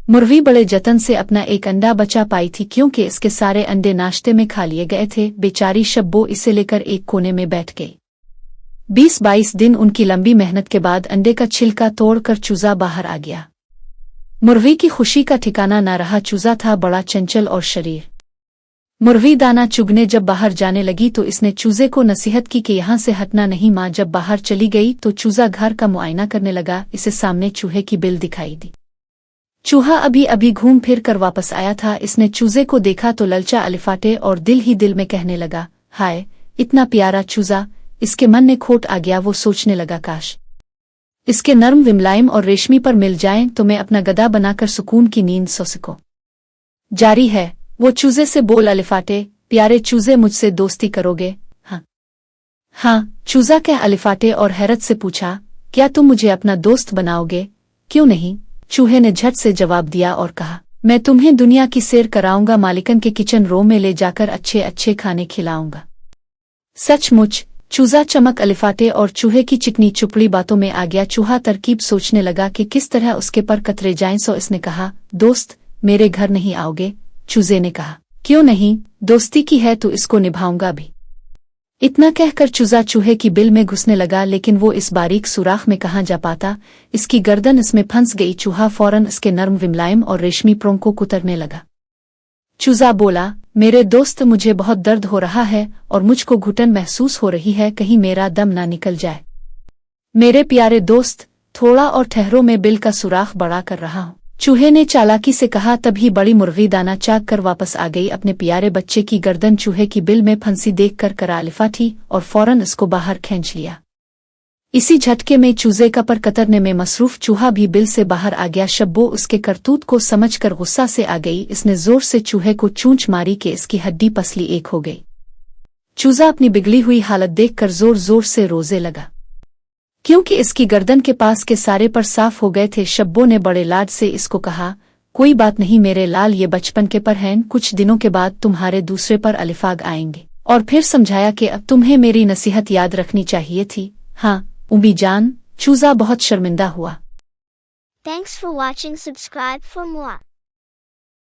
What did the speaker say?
मुर्गी बड़े जतन से अपना एक अंडा बचा पाई थी क्योंकि इसके सारे अंडे नाश्ते में खा लिए गए थे। बेचारी शब्बो इसे लेकर एक कोने में बैठ गई। 20-22 दिन उनकी लंबी मेहनत के बाद अंडे का छिलका तोड़कर चूजा बाहर आ गया। मुर्गी की खुशी का ठिकाना न रहा। चूजा था बड़ा चंचल और शरीर। मुर्गी दाना चुगने जब बाहर जाने लगी तो इसने चूजे को नसीहत की कि यहाँ से हटना नहीं। माँ जब बाहर चली गई तो चूजा घर का मुआयना करने लगा। इसे सामने चूहे की बिल दिखाई दी। चूहा अभी अभी घूम फिर कर वापस आया था। इसने चूजे को देखा तो ललचा अलिफाटे और दिल ही दिल में कहने लगा, हाय इतना प्यारा चूजा। इसके मन में खोट आ गया। वो सोचने लगा, काश इसके नर्म विमलाइम और रेशमी पर मिल जाएं तो मैं अपना गधा बनाकर सुकून की नींद सो सकूं। जारी है। वो चूजे से बोल, अलिफाटे प्यारे चूजे मुझसे दोस्ती करोगे? हाँ चूजा कह अलिफाटे और हैरत से पूछा, क्या तुम मुझे अपना दोस्त बनाओगे? क्यों नहीं, चूहे ने झट से जवाब दिया और कहा, मैं तुम्हें दुनिया की सैर कराऊंगा। मालिकन के किचन रूम में ले जाकर अच्छे अच्छे खाने खिलाऊंगा। सचमुच? चूजा चमक अलिफाटे और चूहे की चिकनी चुपड़ी बातों में आ गया। चूहा तरकीब सोचने लगा कि किस तरह उसके पर कतरे जाएं। सो इसने कहा, दोस्त मेरे घर नहीं आओगे? चूजे ने कहा, क्यों नहीं, दोस्ती की है तो इसको निभाऊंगा भी। इतना कहकर चूजा चूहे की बिल में घुसने लगा, लेकिन वो इस बारीक सुराख में कहाँ जा पाता। इसकी गर्दन इसमें फंस गई। चूहा फौरन इसके नर्म विमलाइम और रेशमी प्रों को कुतरने लगा। चूजा बोला, मेरे दोस्त मुझे बहुत दर्द हो रहा है और मुझको घुटन महसूस हो रही है। कहीं मेरा दम ना निकल जाए। मेरे प्यारे दोस्त थोड़ा और ठहरो, मैं बिल का सुराख बड़ा कर रहा हूँ। चूहे ने चालाकी से कहा। तभी बड़ी मुर्गी दाना चाक कर वापस आ गई। अपने प्यारे बच्चे की गर्दन चूहे की बिल में फंसी देखकर करा अलिफाटी और फौरन इसको बाहर खींच लिया। इसी झटके में चूजे का पर कतरने में मसरूफ चूहा भी बिल से बाहर आ गया। शब्बो उसके करतूत को समझकर गुस्सा से आ गई। इसने जोर से चूहे को चूंच मारी कि इसकी हड्डी पसली एक हो गई। चूजा अपनी बिगड़ी हुई हालत देखकर जोर जोर से रोने लगा, क्योंकि इसकी गर्दन के पास के सारे पर साफ हो गए थे। शब्बो ने बड़े लाड से इसको कहा, कोई बात नहीं मेरे लाल, ये बचपन के पर हैं। कुछ दिनों के बाद तुम्हारे दूसरे पर अलिफाग आएंगे। और फिर समझाया कि अब तुम्हें मेरी नसीहत याद रखनी चाहिए थी। हाँ उम्मी जान। चूजा बहुत शर्मिंदा हुआ। Thanks for watching. Subscribe for more.